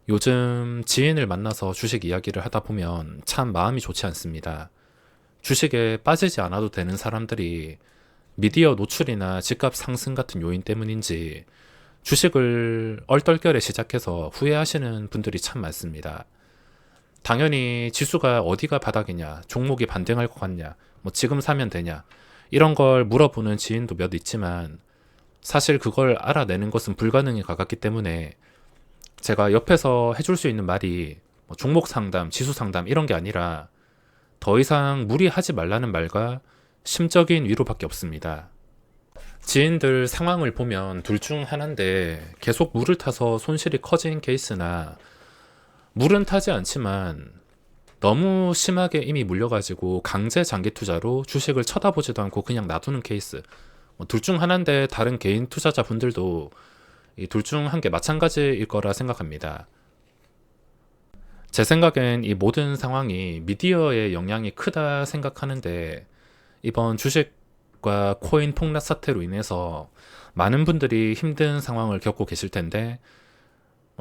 요즘 지인을 만나서 주식 이야기를 하다 보면 참 마음이 좋지 않습니다. 주식에 빠지지 않아도 되는 사람들이 미디어 노출이나 집값 상승 같은 요인 때문인지 주식을 얼떨결에 시작해서 후회하시는 분들이 참 많습니다. 당연히 지수가 어디가 바닥이냐, 종목이 반등할 것 같냐, 뭐 지금 사면 되냐, 이런 걸 물어보는 지인도 몇 있지만 사실 그걸 알아내는 것은 불가능에 가깝기 때문에 제가 옆에서 해줄 수 있는 말이 뭐 종목 상담, 지수 상담 이런 게 아니라 더 이상 무리하지 말라는 말과 심적인 위로밖에 없습니다. 지인들 상황을 보면 둘 중 하나인데 계속 물을 타서 손실이 커진 케이스나 물은 타지 않지만 너무 심하게 이미 물려가지고 강제 장기 투자로 주식을 쳐다보지도 않고 그냥 놔두는 케이스. 둘 중 하나인데 다른 개인 투자자분들도 이 둘 중 한 개 마찬가지일 거라 생각합니다. 제 생각엔 이 모든 상황이 미디어의 영향이 크다 생각하는데 이번 주식과 코인 폭락 사태로 인해서 많은 분들이 힘든 상황을 겪고 계실 텐데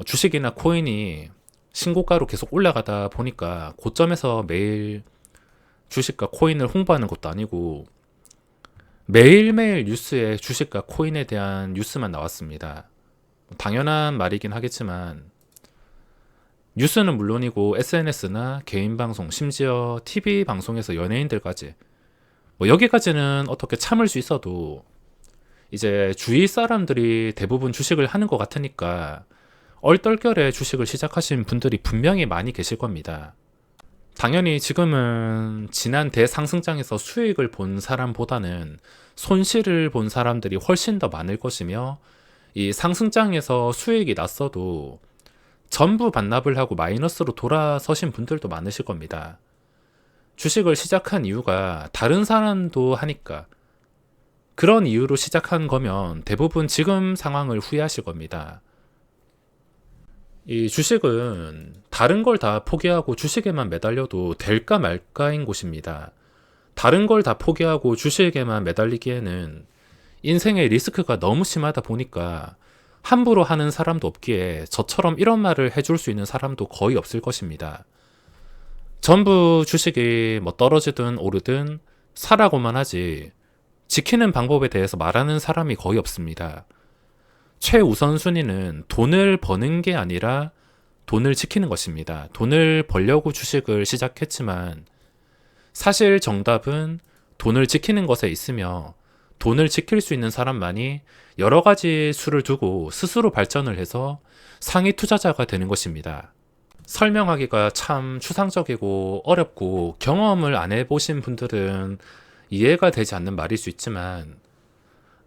주식이나 코인이 신고가로 계속 올라가다 보니까 고점에서 매일 주식과 코인을 홍보하는 것도 아니고 매일매일 뉴스에 주식과 코인에 대한 뉴스만 나왔습니다. 당연한 말이긴 하겠지만 뉴스는 물론이고 SNS나 개인 방송, 심지어 TV 방송에서 연예인들까지 여기까지는 어떻게 참을 수 있어도 이제 주위 사람들이 대부분 주식을 하는 것 같으니까 얼떨결에 주식을 시작하신 분들이 분명히 많이 계실 겁니다. 당연히 지금은 지난 대상승장에서 수익을 본 사람보다는 손실을 본 사람들이 훨씬 더 많을 것이며 이 상승장에서 수익이 났어도 전부 반납을 하고 마이너스로 돌아서신 분들도 많으실 겁니다. 주식을 시작한 이유가 다른 사람도 하니까 그런 이유로 시작한 거면 대부분 지금 상황을 후회하실 겁니다. 이 주식은 다른 걸 다 포기하고 주식에만 매달려도 될까 말까인 곳입니다. 다른 걸 다 포기하고 주식에만 매달리기에는 인생의 리스크가 너무 심하다 보니까 함부로 하는 사람도 없기에 저처럼 이런 말을 해줄 수 있는 사람도 거의 없을 것입니다. 전부 주식이 뭐 떨어지든 오르든 사라고만 하지 지키는 방법에 대해서 말하는 사람이 거의 없습니다. 최우선순위는 돈을 버는 게 아니라 돈을 지키는 것입니다. 돈을 벌려고 주식을 시작했지만 사실 정답은 돈을 지키는 것에 있으며 돈을 지킬 수 있는 사람만이 여러 가지 수를 두고 스스로 발전을 해서 상위 투자자가 되는 것입니다. 설명하기가 참 추상적이고 어렵고 경험을 안 해보신 분들은 이해가 되지 않는 말일 수 있지만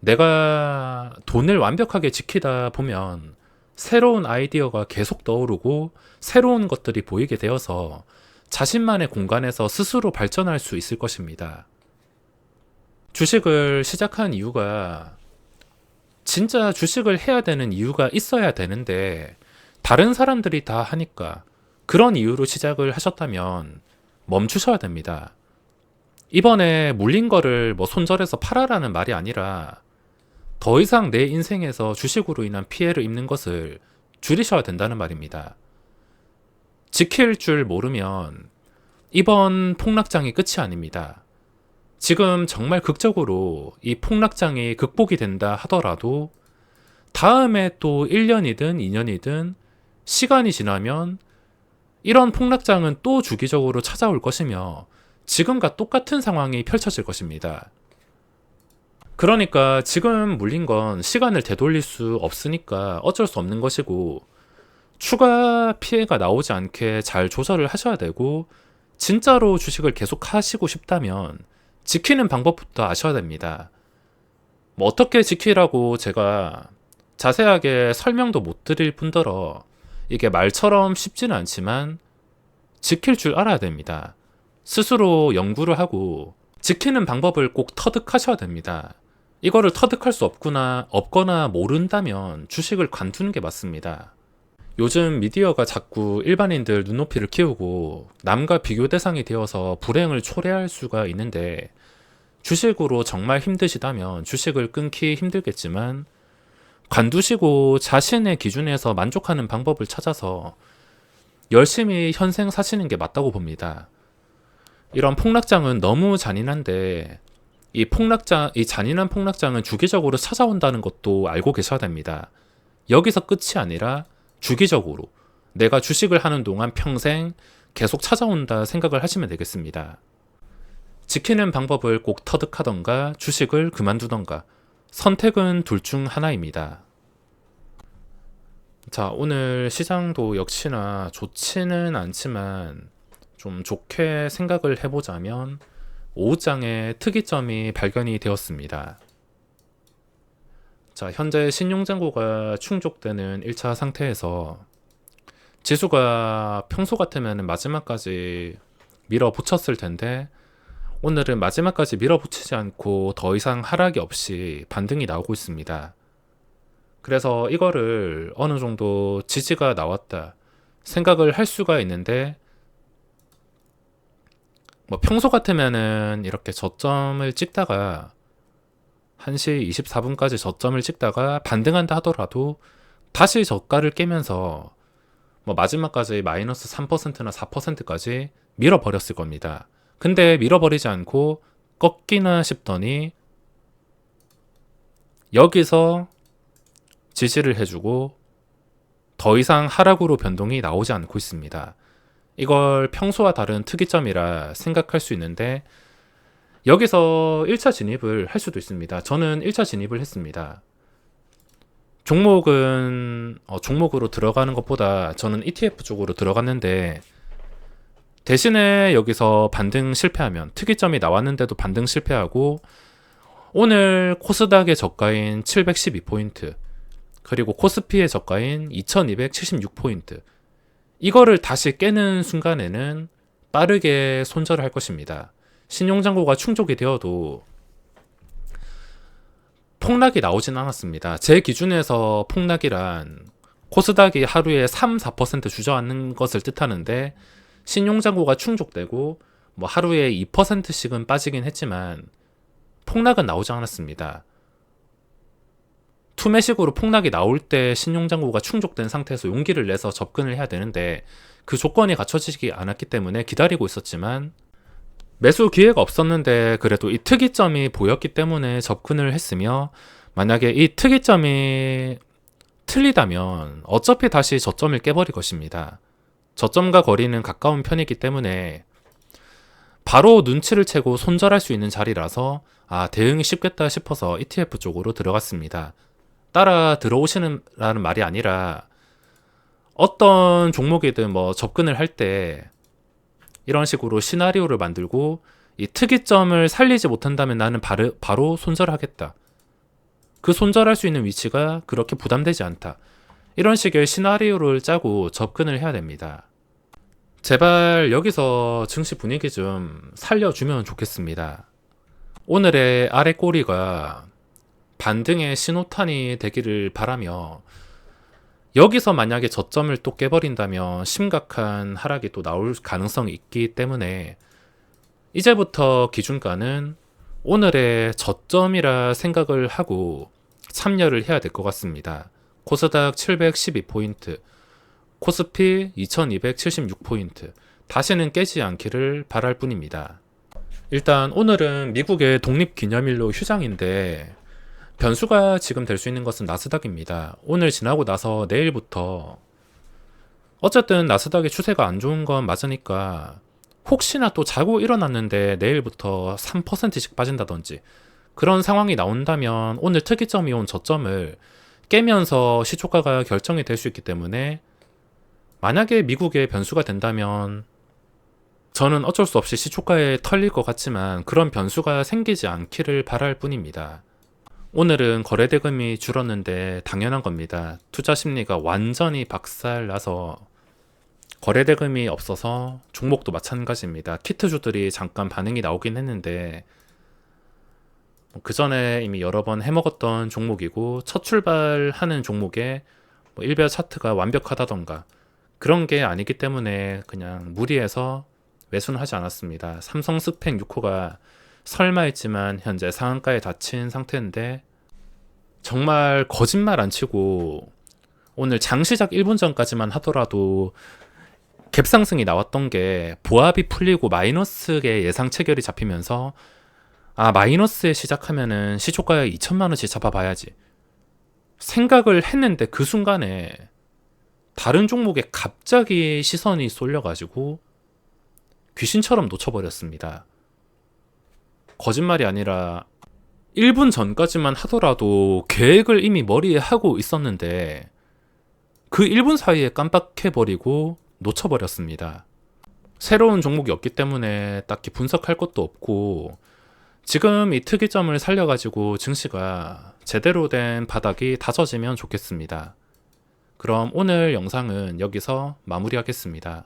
내가 돈을 완벽하게 지키다 보면 새로운 아이디어가 계속 떠오르고 새로운 것들이 보이게 되어서 자신만의 공간에서 스스로 발전할 수 있을 것입니다. 주식을 시작한 이유가 진짜 주식을 해야 되는 이유가 있어야 되는데 다른 사람들이 다 하니까 그런 이유로 시작을 하셨다면 멈추셔야 됩니다. 이번에 물린 거를 뭐 손절해서 팔아라는 말이 아니라 더 이상 내 인생에서 주식으로 인한 피해를 입는 것을 줄이셔야 된다는 말입니다. 지킬 줄 모르면 이번 폭락장이 끝이 아닙니다. 지금 정말 극적으로 이 폭락장이 극복이 된다 하더라도 다음에 또 1년이든 2년이든 시간이 지나면 이런 폭락장은 또 주기적으로 찾아올 것이며 지금과 똑같은 상황이 펼쳐질 것입니다. 그러니까 지금 물린 건 시간을 되돌릴 수 없으니까 어쩔 수 없는 것이고 추가 피해가 나오지 않게 잘 조절을 하셔야 되고 진짜로 주식을 계속 하시고 싶다면 지키는 방법부터 아셔야 됩니다. 뭐 어떻게 지키라고 제가 자세하게 설명도 못 드릴 뿐더러 이게 말처럼 쉽지는 않지만 지킬 줄 알아야 됩니다. 스스로 연구를 하고 지키는 방법을 꼭 터득하셔야 됩니다. 이거를 터득할 수 없거나 모른다면 주식을 관두는 게 맞습니다. 요즘 미디어가 자꾸 일반인들 눈높이를 키우고 남과 비교 대상이 되어서 불행을 초래할 수가 있는데 주식으로 정말 힘드시다면 주식을 끊기 힘들겠지만 관두시고 자신의 기준에서 만족하는 방법을 찾아서 열심히 현생 사시는 게 맞다고 봅니다. 이런 폭락장은 너무 잔인한데 이 잔인한 폭락장은 주기적으로 찾아온다는 것도 알고 계셔야 됩니다. 여기서 끝이 아니라 주기적으로 내가 주식을 하는 동안 평생 계속 찾아온다 생각을 하시면 되겠습니다. 지키는 방법을 꼭 터득하던가 주식을 그만두던가 선택은 둘 중 하나입니다. 자, 오늘 시장도 역시나 좋지는 않지만 좀 좋게 생각을 해보자면 오후장에 특이점이 발견이 되었습니다. 자, 현재 신용잔고가 충족되는 1차 상태에서 지수가 평소 같으면 마지막까지 밀어붙였을 텐데 오늘은 마지막까지 밀어붙이지 않고 더 이상 하락이 없이 반등이 나오고 있습니다. 그래서 이거를 어느 정도 지지가 나왔다 생각을 할 수가 있는데 뭐 평소 같으면은 이렇게 저점을 찍다가 1시 24분까지 저점을 찍다가 반등한다 하더라도 다시 저가를 깨면서 뭐 마지막까지 마이너스 3%나 4%까지 밀어버렸을 겁니다. 근데 밀어버리지 않고 꺾이나 싶더니 여기서 지지를 해주고 더 이상 하락으로 변동이 나오지 않고 있습니다. 이걸 평소와 다른 특이점이라 생각할 수 있는데 여기서 1차 진입을 할 수도 있습니다. 저는 1차 진입을 했습니다. 종목은 종목으로 들어가는 것보다 저는 ETF 쪽으로 들어갔는데 대신에 여기서 반등 실패하면 특이점이 나왔는데도 반등 실패하고 오늘 코스닥의 저가인 712포인트 그리고 코스피의 저가인 2276포인트 이거를 다시 깨는 순간에는 빠르게 손절을 할 것입니다. 신용잔고가 충족이 되어도 폭락이 나오진 않았습니다. 제 기준에서 폭락이란 코스닥이 하루에 3, 4% 주저앉는 것을 뜻하는데 신용잔고가 충족되고 뭐 하루에 2%씩은 빠지긴 했지만 폭락은 나오지 않았습니다. 투매식으로 폭락이 나올 때 신용잔고가 충족된 상태에서 용기를 내서 접근을 해야 되는데 그 조건이 갖춰지지 않았기 때문에 기다리고 있었지만 매수 기회가 없었는데 그래도 이 특이점이 보였기 때문에 접근을 했으며 만약에 이 특이점이 틀리다면 어차피 다시 저점을 깨버릴 것입니다. 저점과 거리는 가까운 편이기 때문에 바로 눈치를 채고 손절할 수 있는 자리라서 대응이 쉽겠다 싶어서 ETF 쪽으로 들어갔습니다. 따라 들어오시는라는 말이 아니라 어떤 종목이든 뭐 접근을 할 때 이런 식으로 시나리오를 만들고 이 특이점을 살리지 못한다면 나는 바로 손절하겠다. 그 손절할 수 있는 위치가 그렇게 부담되지 않다. 이런 식의 시나리오를 짜고 접근을 해야 됩니다. 제발 여기서 증시 분위기 좀 살려주면 좋겠습니다. 오늘의 아래 꼬리가 반등의 신호탄이 되기를 바라며 여기서 만약에 저점을 또 깨버린다면 심각한 하락이 또 나올 가능성이 있기 때문에 이제부터 기준가는 오늘의 저점이라 생각을 하고 참여를 해야 될 것 같습니다. 코스닥 712포인트, 코스피 2276포인트 다시는 깨지 않기를 바랄 뿐입니다. 일단 오늘은 미국의 독립기념일로 휴장인데 변수가 지금 될 수 있는 것은 나스닥입니다. 오늘 지나고 나서 내일부터 어쨌든 나스닥의 추세가 안 좋은 건 맞으니까 혹시나 또 자고 일어났는데 내일부터 3%씩 빠진다든지 그런 상황이 나온다면 오늘 특이점이 온 저점을 깨면서 시초가가 결정이 될 수 있기 때문에 만약에 미국의 변수가 된다면 저는 어쩔 수 없이 시초가에 털릴 것 같지만 그런 변수가 생기지 않기를 바랄 뿐입니다. 오늘은 거래대금이 줄었는데 당연한 겁니다. 투자 심리가 완전히 박살나서 거래대금이 없어서 종목도 마찬가지입니다. 키트주들이 잠깐 반응이 나오긴 했는데 그 전에 이미 여러 번 해먹었던 종목이고 첫 출발하는 종목에 일별 차트가 완벽하다던가 그런 게 아니기 때문에 그냥 무리해서 매수는 하지 않았습니다. 삼성 스펙 6호가 설마 했지만 현재 상한가에 닫힌 상태인데 정말 거짓말 안 치고 오늘 장시작 1분 전까지만 하더라도 갭상승이 나왔던 게 보합이 풀리고 마이너스의 예상 체결이 잡히면서 마이너스에 시작하면은 시초가에 2천만 원씩 잡아봐야지 생각을 했는데 그 순간에 다른 종목에 갑자기 시선이 쏠려가지고 귀신처럼 놓쳐버렸습니다. 거짓말이 아니라 1분 전까지만 하더라도 계획을 이미 머리에 하고 있었는데 그 1분 사이에 깜빡해버리고 놓쳐버렸습니다. 새로운 종목이 없기 때문에 딱히 분석할 것도 없고 지금 이 특이점을 살려가지고 증시가 제대로 된 바닥이 다져지면 좋겠습니다. 그럼 오늘 영상은 여기서 마무리하겠습니다.